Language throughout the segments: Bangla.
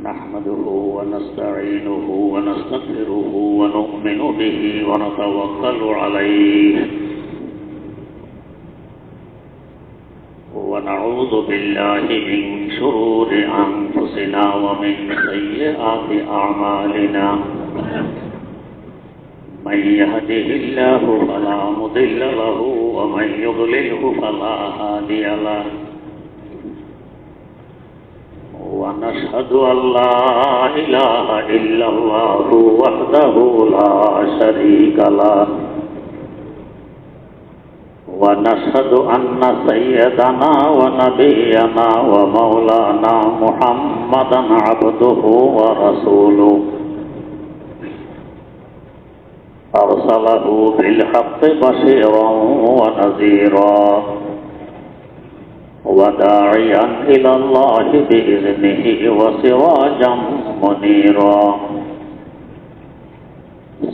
نحمده ونستعينه ونستغفره ونؤمن به ونتوكل عليه ونعوذ بالله من شرور أنفسنا ومن سيئات أعمالنا من يهده الله فلا مضل له ومن يضلله فلا هادي له ونشهد أن لا إله إلا الله وحده لا شريك له ونشهد أن سيدنا ونبينا ومولانا محمدا عبده ورسوله أرسله بالحق بشيرا ونذيرا وداعيا إلى الله بإذنه وسراجا منيرا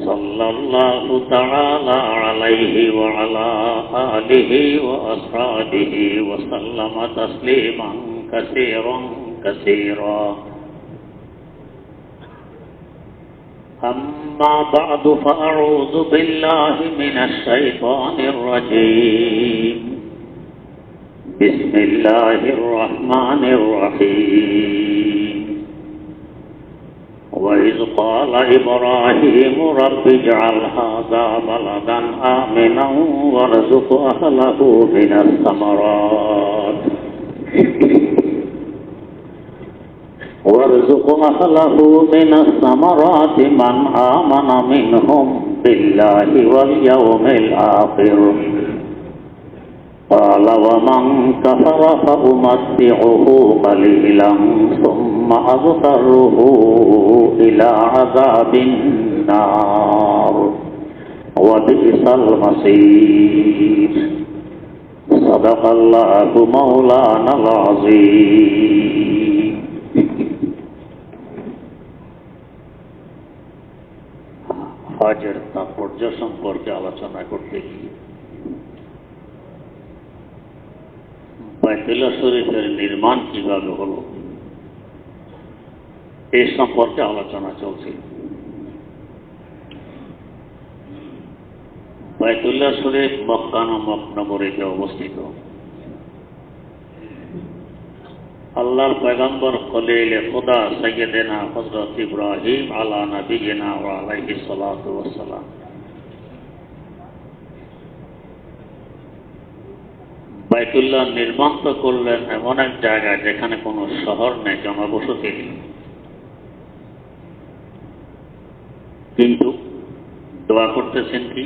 صلى الله تعالى عليه وعلى آله وأصحابه وسلم تسليما كثيرا كثيرا أما بعد فأعوذ بالله من الشيطان الرجيم بسم الله الرحمن الرحيم وإذ قال إبراهيم رب اجعل هذا بلدا آمنا وارزق أهله من الثمرات من آمن منهم بالله واليوم الآخر قال ومن كفر فأمتعه قليلا ثم أضطره إلى عذاب النار وبئس المصير صدق الله مولانا العظيم হজের তাৎপর্য সম্পর্কে আলোচনা করতে গিয়ে বাইতুল্লাহ শরীফের নির্মাণ কিভাবে হলো এই সম্পর্কে আলোচনা চলছে। বাইতুল্লাহ শরীফ মক্কা নামক নগরীতে অবস্থিত। আল্লাহর পয়গম্বর খলিল খুদা সাইয়্যিদানা হযরত ইব্রাহিম আলা নবিয়িনা ওয়া আলাইহিস সালাতু ওয়াস সালাম বাইতুল্লাহ নির্মাণ তো করলেন এমন এক জায়গায় যেখানে কোনো শহর নেই, জনবসতি নেই, কিন্তু দোয়া করতেছেন কি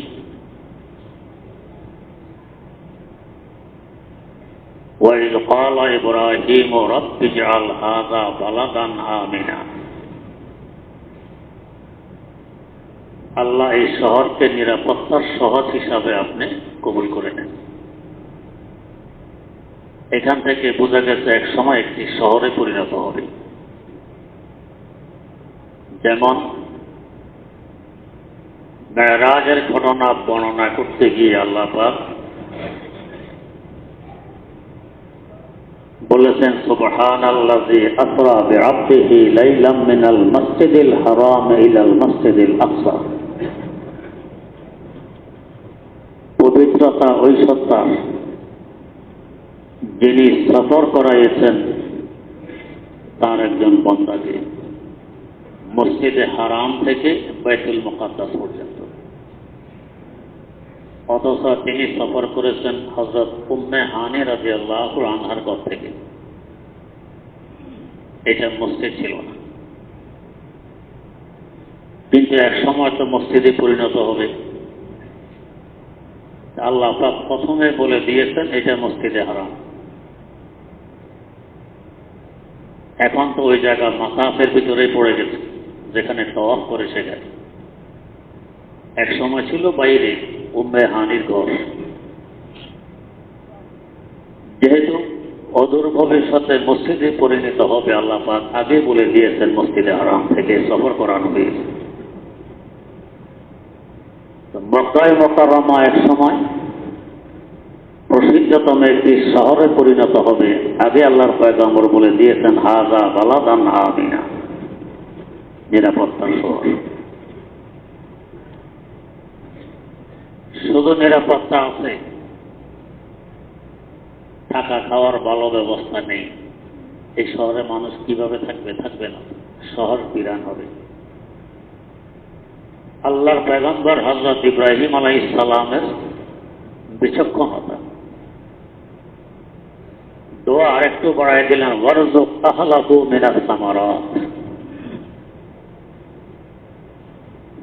وَإِذْ قَالَ إِبْرَاهِيمُ رَبِّ اجْعَلْ هَذَا بَلَدًا آمِنًا আল্লাহ এই শহরকে নিরাপত্তার শহর হিসাবে আপনি কবুল করে নেন। এখান থেকে বোঝা গেছে এক সময় একটি শহরে পরিণত হবে। যেমন মেরাজের ঘটনা বর্ণনা করতে গিয়ে আল্লাহ পাক বলেছেন সুবহানাল্লাযী আসরা বিআবদিহি লাইলাম মিনাল মাসজিদিল হারাম ইলাল মাসজিদিল আকসা। পবিত্রতা ওই সত্তা যিনি সফর করাইয়েছেন তার একজন বান্দাকে মসজিদে হারাম থেকে বাইতুল মুকাদ্দাস পর্যন্ত। অথচ তিনি সফর করেছেন হযরত উম্মে হানি রাদিয়াল্লাহু আনহার ঘর থেকে। এটা মসজিদ ছিল না, কিন্তু এক সময় তো মসজিদে পরিণত হবে। আল্লাহ পাক প্রথমে বলে দিয়েছেন এটা মসজিদে হারাম। এখন তো ওই জায়গা মাতাফের ভিতরেই পড়ে গেছে, যেখানে তওয়াফ করে সেখানে। এক সময় ছিল বাইরে উম্মে হানির ঘর। যেহেতু অদূর ভবিষ্যতে মসজিদে পরিণত হবে, আল্লাহ পাক আগে বলে দিয়েছেন মসজিদে হারাম থেকে সফর করানো হয়েছে। মক্কায় মুকাররমা এক সময় প্রসিদ্ধতম একটি শহরে পরিণত হবে, আগে আল্লাহর পয়গম্বর বলে দিয়েছেন হাযা বালাদান আমিনা, নিরাপত্তার শহর। শুধু নিরাপত্তা আছে, থাকা খাওয়ার ভালো ব্যবস্থা নেই। এই শহরে মানুষ কিভাবে থাকবে? থাকবে না, শহর বিরান হবে। আল্লাহর পয়গম্বর হযরত ইব্রাহিম আলাইহিস সালামের বিচক্ষণতা, দোয়া আরেকটু বাড়ায় দিলেন, ওয়ারযুক আহলাহু মিনাস সামারাত।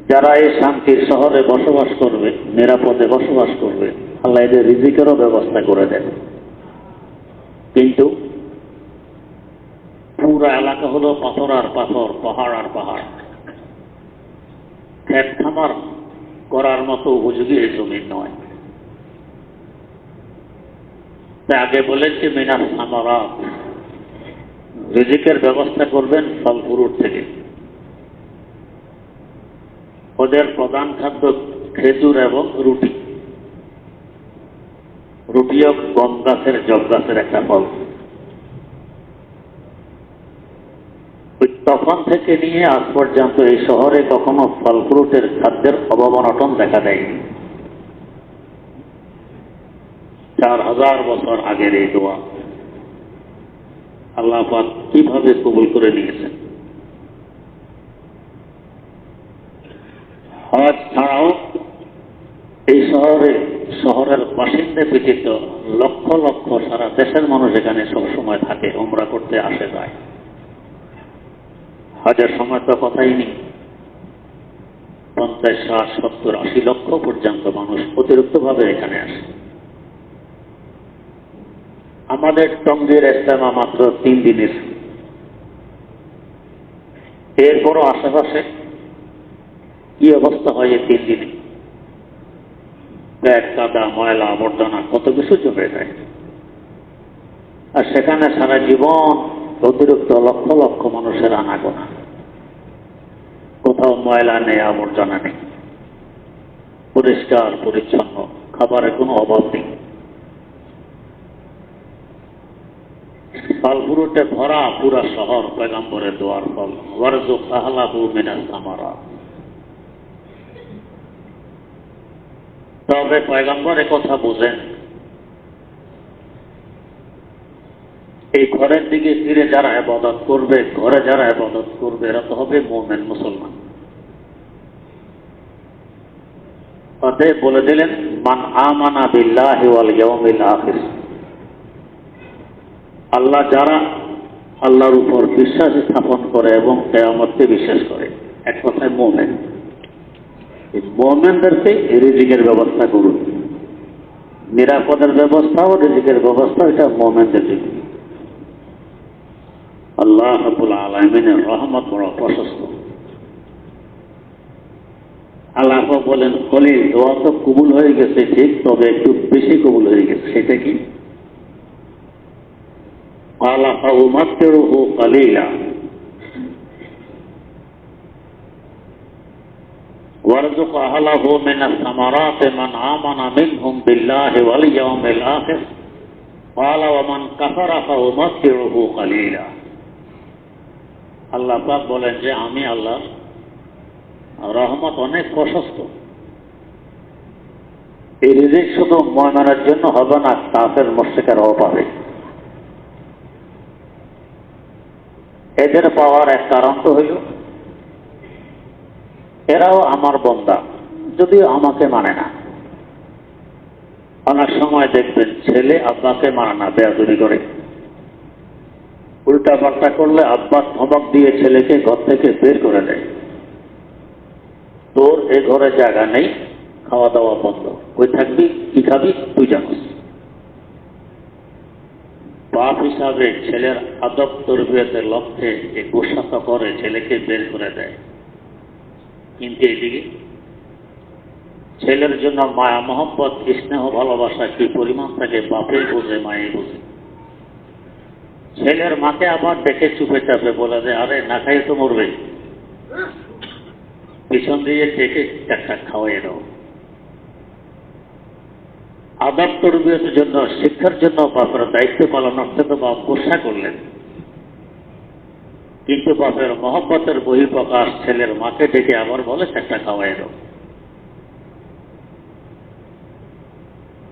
যারা এই শান্তির শহরে বসবাস করবে, নিরাপদে বসবাস করবে, আল্লাহ এদের রিজিকেরও ব্যবস্থা করে দেন। কিন্তু পুরো এলাকা হলো পাথর আর পাথর, পাহাড় আর পাহাড়, ক্ষেত খামার করার মতো উপযোগী এই জমি নয়। তাই আগে বলেছি মিনাস সামারাত, রিজিকের ব্যবস্থা করবেন ফল ফ্রুট থেকে। ওদের প্রধান খাদ্য খেজুর এবং রুটি। রুটিও গম গাছের, জব গাছের একটা ফল। তখন থেকে নিয়ে আজ পর্যন্ত এই শহরে কখনো ফল ফ্রুটের খাদ্যের অভাব অনটন দেখা দেয়নি। 4000 বছর আগের এই দোয়া আল্লাহ পাক কিভাবে কবুল করে নিয়েছেন। হজ ছাড়াও এই শহরের বাসিন্দা ব্যতীত লক্ষ লক্ষ সারা দেশের মানুষ এখানে সবসময় থাকে, উমরা করতে আসে যায়। হজের সময় তো কথাই নেই, 50, 60, 70, 80 লক্ষ পর্যন্ত মানুষ অতিরিক্তভাবে এখানে আসে। আমাদের টঙ্গীর ইজতেমা মাত্র 3 দিনের, এরপরও আশেপাশে কি অবস্থা হয় এই 3 দিনে? ব্যাগ, কাদা, ময়লা, আবর্জনা কত কিছু জমে যায়। আর সেখানে সারা জীবন অতিরিক্ত লক্ষ লক্ষ মানুষের আনাগোনা, কোথাও ময়লা নেই, আবর্জনা নেই, পরিষ্কার পরিচ্ছন্ন, খাবারের কোনো অভাব নেই, ফল ফ্রুটে ভরা পুরা শহর। পয়গম্বরের দোয়ার ফল, ওয়ারযুক আহলাহু মিনাস সামারাত। তবে পয়গম্বর কথা বোঝেন, এই ঘরের দিকে ফিরে যারা ইবাদত করবে, ঘরে যারা ইবাদত করবে, এরা তো হবে মুমিন, মুসলমান। অতএব বলে দিলেন মান আমানা বিল্লাহি ওয়াল ইয়াউমিল আখির, আল্লাহ যারা আল্লাহর উপর বিশ্বাস স্থাপন করে এবং কিয়ামতকে বিশ্বাস করে, এক কথায় মুমিন। এই মুমিনদেরকে রিজিকের ব্যবস্থা করুন, নিরাপদের ব্যবস্থা ও রিজিকের ব্যবস্থা, এটা মুমিনদের জন্য। আল্লাহ রাব্বুল আলামিনের রহমত বড় প্রশস্ত। আল্লাহ বলেন, খলিল দোয়া তো কবুল হয়ে গেছে ঠিক, তবে একটু বেশি কবুল হয়ে গেছে। সেটা কি? قال فأمطره قليلا وارزق أهله من الثمرات من آمن منهم بالله واليوم الآخر قال ومن كفر فأمطره قليلا। আল্লাহ পাক বলেন যে আমি আল্লাহ রহমত অনেক প্রশস্ত। এই রিজিক শুধু মুমিনের জন্য হবে না, কাফের মুশরিকরাও পাবে। এদের পাওয়ার এক কারণ তো হইল এরাও আমার বান্দা, যদিও আমাকে মানে না। অনেক সময় দেখবেন ছেলে আব্বাকে মানে না, বেয়াদবি করে, উল্টা পাল্টা করলে আব্বা ধমক দিয়ে ছেলেকে ঘর থেকে বের করে দেয়, তোর এ ঘরে জায়গা নেই, খাওয়া দাওয়া বন্ধ। কই থাকবি, কি খাবি তুই জানিস। বাপ হিসাবে ছেলের আদব তরবিয়তের লক্ষ্যে যে গোসাতা করে ছেলেকে বের করে দেয়, কিন্তু এদিকে ছেলের জন্য মায়া মহব্বত স্নেহ ভালোবাসা কি পরিমাণ থাকে বাপে বোঝে, মায়ে বোঝে। ছেলের মাকে আবার দেখে চুপে চাপে বলে দেয়, আরে না খাইয়ে তো মরবে, পিছন দিয়ে ডেকে একটা খাওয়াই দাও। আদব তরবিয়তের জন্য, শিক্ষার জন্য বাপের দায়িত্ব পালনার্থে তো বাপ গোসা করলেন, কিন্তু বাপের মহব্বতের বহিঃপ্রকাশ ছেলের মাকে ডেকে আবার বলে একটা খাওয়াই দাও।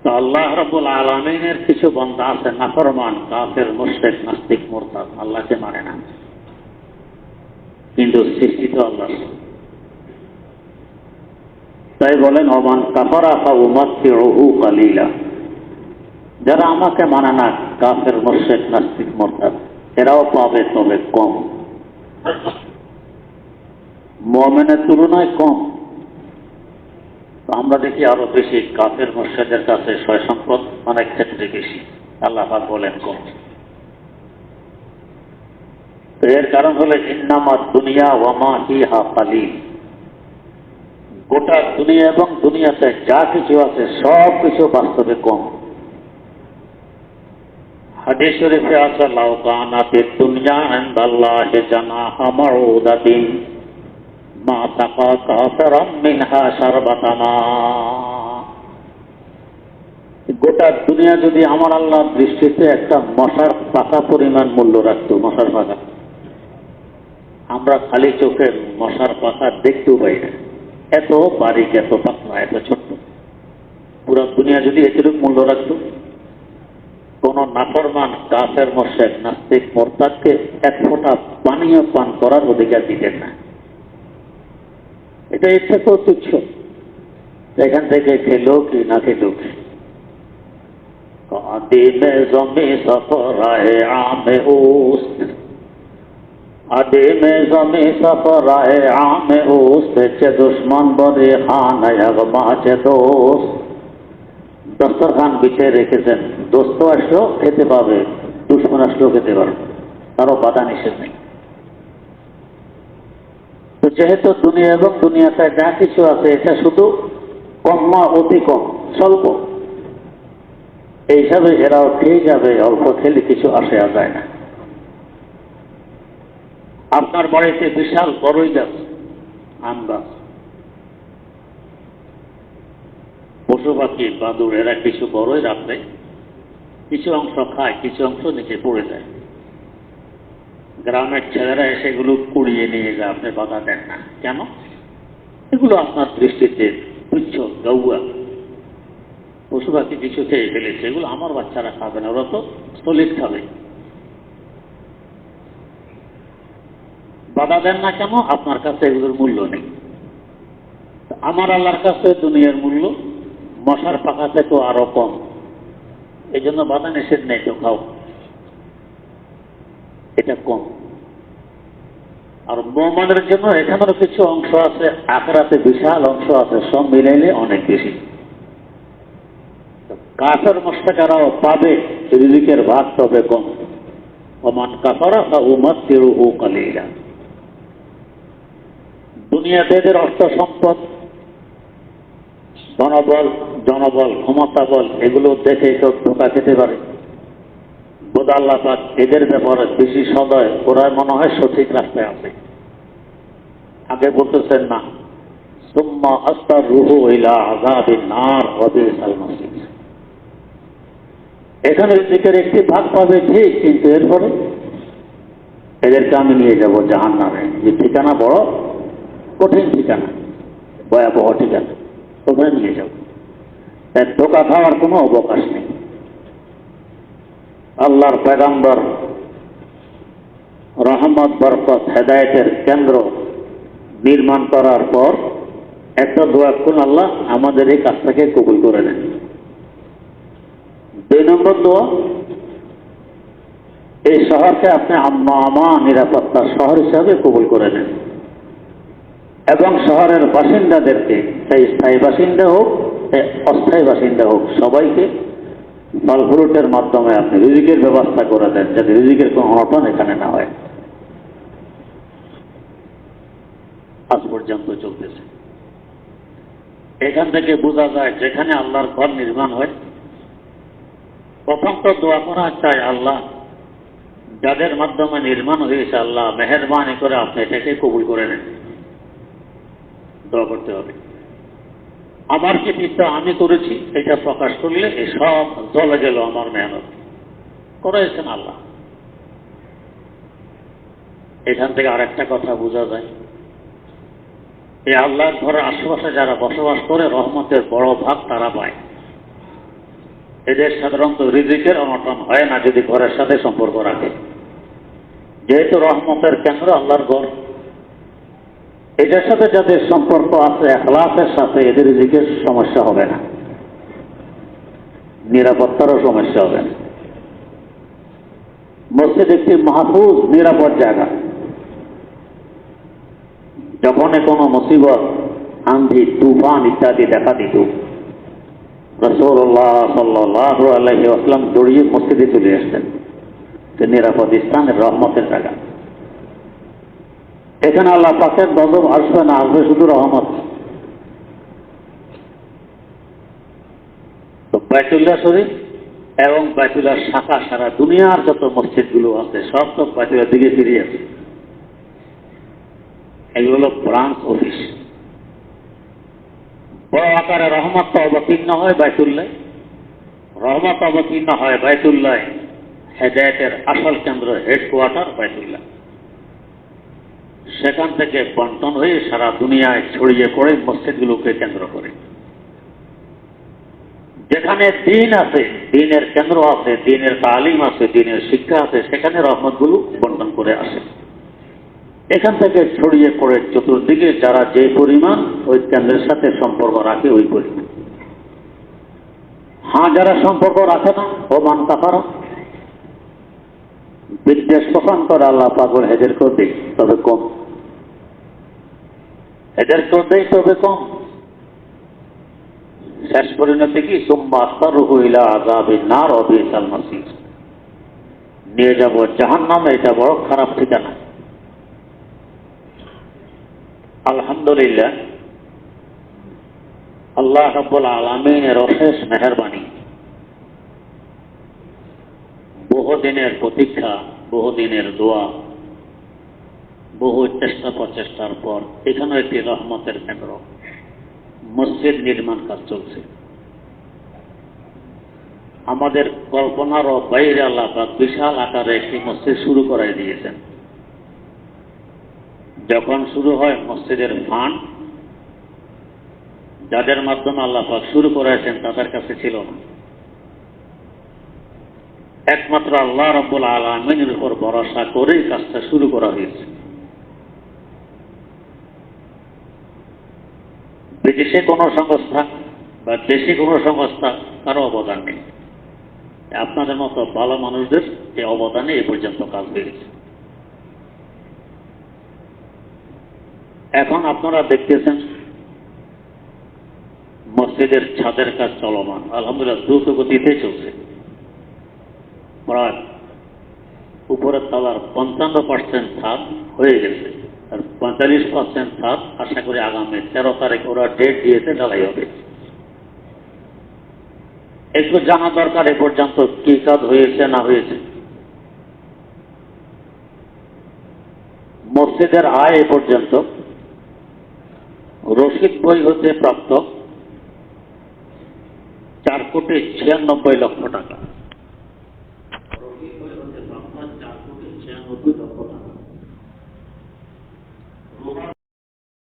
তো আল্লাহ রাব্বুল আলামিনের কিছু বান্দা আছে নাফরমান, কাফের, মুশরিক, নাস্তিক, মুরতাদ, আল্লাহকে মানে না, কিন্তু সৃষ্টি তো আল্লাহর। তাই বলেন ওমান কাফারা ফাউমাত্তিউহু কালিলা, যারা আমাকে মানে না, কাফের, মুশরিক, নাস্তিক, মুরতাদ, এরাও পাবে তবে কম, মুমিনের তুলনায় কম। আমরা দেখি আরো বেশি কাফের মুশরিকদের কাছে সয় সম্পদ অনেক ক্ষেত্রে বেশি, আল্লাহ পাক বলেন কম। তো এর কারণ হলো ইন্নামাদ দুনিয়া ওয়া মা ফিহা কালিল, গোটা দুনিয়া এবং দুনিয়াতে যা কিছু আছে সব কিছু বাস্তবে কম। হাদিস শরীফে আছে লাউ কানাতিদ দুনিয়া ইনদাল্লাহি জানাহা মাউদাতিন মা সাকা কাফিরাম মিনহা শারবাতা মা। গোটা দুনিয়া যদি আমার আল্লাহর দৃষ্টিতে একটা মশার পাকা পরিমাণ মূল্য রাখতো, মশার পাকা, আমরা খালি চোখে মশার পাকা দেখতেও পাই না, এত বারিক, এত পাতলা, এত ছোট্ট। পুরো দুনিয়া যদি এতটুকু মূল্য রাখতো, কোন নাফরমান, কাফের, মুশরিক, নাস্তিক, মুরতাদকে এক ফোঁটা পানীয় পান করার অধিকার দিতেন না। এটা ইচ্ছা তো তুচ্ছ, এখান থেকে খেলো কি না খেলো কি। আদিমে জমি সফরায়ে আমে উস্ত, আদিমে জমি সফরায়ে আমে উস্ত, চে দুশ্মন বরে খানায় মাছে দোস্ত। দস্তরখান বিছিয়ে রেখেছেন, দোস্ত আসলেও খেতে পাবে, দুশ্মন আসলেও খেতে পারবে, তারও বাধা নিষেধ নেই। তো যেহেতু দুনিয়া এবং দুনিয়াতে যা কিছু আছে এটা শুধু কম, অতি কম, স্বল্প, এই হিসাবে এরাও খেয়ে যাবে, অল্প খেলে কিছু আসে যায় না। আপনার বাড়িতে বিশাল বড়ই গাছ, আম গাছ, পশু পাখি, বাদুর, এরা কিছু বড়ই রাখলে কিছু অংশ খায়, কিছু অংশ নিচে পড়ে যায়। গ্রামের ছেলেরা এসেগুলো কুড়িয়ে নিয়ে যায়, আপনি বাধা দেন না কেন? এগুলো আপনার দৃষ্টিতে তুচ্ছ, গাউয়া, পশু পাখি কিছু খেয়ে ফেলেছে, এগুলো আমার বাচ্চারা খাবে না, ওরা তো সলিড খাবে। বাধা দেন না কেন? আপনার কাছে এগুলোর মূল্য নেই। আমার আল্লাহর কাছে দুনিয়ার মূল্য মশার পাখা থেকে আরো কম, এই জন্য বাধা নিষেধ নেই, তো খাও, এটা কম। আর মুমিনের জন্য এখানেও কিছু অংশ আছে, আখিরাতে বিশাল অংশ আছে, সব মিলাইলে অনেক বেশি। কাফের মুশরিকরাও পাবে রিজিকের ভাগ, তবে কম। ওমান কাফারা ফাউমাত্তিউহু কালিলা। দুনিয়াতে এদের অর্থ সম্পদ, ধনবল, জনবল, ক্ষমতা বল, এগুলো দেখে কেউ ধোঁকা খেতে পারে। বোধ আল্লাহ পাক এদের ব্যাপারে বেশি সদয়, ওরা মনে হয় সঠিক রাস্তায় আছে। আগে বলতেছেন না, সুম্মা আস্তাররুহু ইলা আযাবিন নার ওয়া বিসাল মাসীর। এখানে রিজিকের একটি ভাগ পাবে ঠিক, কিন্তু এরপরে এদেরকে আমি নিয়ে যাব জাহান্নামে। যে ঠিকানা বড় কঠিন ঠিকানা, ভয়াবহ ঠিকানা, ওখানে নিয়ে যাব। তাই ধোঁকা খাওয়ার কোনো অবকাশ নেই। আল্লাহর পয়গম্বর রহমত, বরকত, হেদায়েতের কেন্দ্র নির্মাণ করার পর একটা দোয়া করুন, আল্লাহ আমাদের এই কাজটাকে কবুল করে নেন। 2 নম্বর দোয়া, এই শহরকে আপনি নিরাপত্তার শহর হিসাবে কবুল করে নেন। এবং শহরের বাসিন্দাদেরকে, সেই স্থায়ী বাসিন্দা হোক অস্থায়ী বাসিন্দা হোক, সবাইকে ফল ফ্রুটের মাধ্যমে আপনি রিজিকের ব্যবস্থা করে দেন, যাতে রিজিকের কোনো অনটন এখানে না হয়। আজ পর্যন্ত চলতেছে। এখান থেকে বোঝা যায় যেখানে আল্লাহর ঘর নির্মাণ হয়, প্রথম তো দোয়া করা চাই, আল্লাহ যাদের মাধ্যমে নির্মাণ হয়েছে, আল্লাহ মেহেরবানি করে আপনি এটাকে কবুল করে নেন, দোয়া করতে হবে। আমার কৃতিত্ব আমি করেছি এটা প্রকাশ করলে এই সব জ্বলে গেল, আমার মেহনত করেছেন আল্লাহ। এখান থেকে আরেকটা কথা বোঝা যায়, এই আল্লাহর ঘরের আশেপাশে যারা বসবাস করে রহমতের বড় ভাগ তারা পায়। এদের সাধারণত রিজিকের অনটন হয় না যদি ঘরের সাথে সম্পর্ক রাখে, যেহেতু রহমতের কেন্দ্র আল্লাহর ঘর। এটার সাথে যাদের সম্পর্ক আছে ইখলাসের সাথে, এদের রিজিকের সমস্যা হবে না, নিরাপত্তারও সমস্যা হবে না। মসজিদ একটি মাহফুজ নিরাপদ জায়গা। যখন কোনো মুসিবত, আন্ধি, তুফান ইত্যাদি দেখা দিত, রাসূলুল্লাহ সাল্লাল্লাহু আলাইহি ওয়াসাল্লাম দৌড়িয়ে মসজিদে চলে আসতেন। নিরাপদ স্থানের রহমতের জায়গা। এখানে আল্লাহ পাকের গজব আসবে না, আসবে শুধু রহমত। তো বাইতুল্লাহ শরীফ এবং বাইতুল্লাহ শাখা সারা দুনিয়ার যত মসজিদগুলো আছে সব তো বাইতুল্লাহ দিকে ফিরিয়ে আছে। এগুলো হল ব্রাঞ্চ অফিস। বড় আকারে রহমত অবতীর্ণ হয় বাইতুল্লাহ, রহমত অবতীর্ণ হয় বাইতুল্লাহ, হেদায়েতের আসল কেন্দ্র হেডকোয়ার্টার বাইতুল্লাহ। সেখান থেকে বন্টন হয়ে সারা দুনিয়ায় ছড়িয়ে পড়ে মসজিদগুলোকে কেন্দ্র করে। যেখানে দিন আছে, দিনের কেন্দ্র আছে, দিনের তালিম আছে, দিনের শিক্ষা আছে, সেখানে রহমতগুলো বন্টন করে আসে। এখান থেকে ছড়িয়ে পড়ে চতুর্দিকে যারা যে পরিমাণ ওই কেন্দ্রের সাথে সম্পর্ক রাখে ওই পরিমাণ। যারা সম্পর্ক রাখে না, ও মান কাফারা, বিদ্বেষ পোষণ করে আল্লাহ পাগল, এদেরকেও দেয় তবে কম, এদেরকেও দেয় তবে কম। শেষ পরিণতি কি? সুম্মা আখতারুহু ইলা আযাবিন নার ওয়া বিসাল মাসীর। নিয়ে যাব জাহান্নামে, এটা বড় খারাপ ঠিকানা। আলহামদুলিল্লাহ, আল্লাহ রাব্বুল আলামিনের অশেষ মেহেরবানি। বহুদিনের প্রতীক্ষা, বহুদিনের দোয়া, বহু চেষ্টা প্রচেষ্টার পর এখানে একটি রহমতের কেন্দ্র, মসজিদ নির্মাণ কাজ চলছে। আমাদের কল্পনারও বাইরে আল্লাহ পাক বিশাল আকারে একটি মসজিদ শুরু করাই দিয়েছেন। যখন শুরু হয় মসজিদের ফান্ড, যাদের মাধ্যমে আল্লাহ পাক শুরু করেছেন তাদের কাছে ছিল না। একমাত্র আল্লাহ রাব্বুল আলামিনের উপর ভরসা করেই কাজটা শুরু করা হয়েছে। বিদেশে কোনো সংস্থা বা দেশে কোনো সংস্থা কারো অবদান নেই। আপনাদের মতো ভালো মানুষদের এই অবদানে এ পর্যন্ত কাজ বেড়েছে। এখন আপনারা দেখতেছেন মসজিদের ছাদের কাজ চলমান, আলহামদুলিল্লাহ দ্রুত গতিতে চলছে। প্রায় উপরের তলার 55% ছাদ হয়ে গেছে, আর 45% ছাদ আশা করি আগামী 13 তারিখ ওরা ডেট দিয়েছে ঢালাই হবে। একটু জানা দরকার এ পর্যন্ত কি কাজ হয়েছে না হয়েছে। মসজিদের আয় এ পর্যন্ত রশিদ বই হতে প্রাপ্ত 4,96,00,000 টাকা।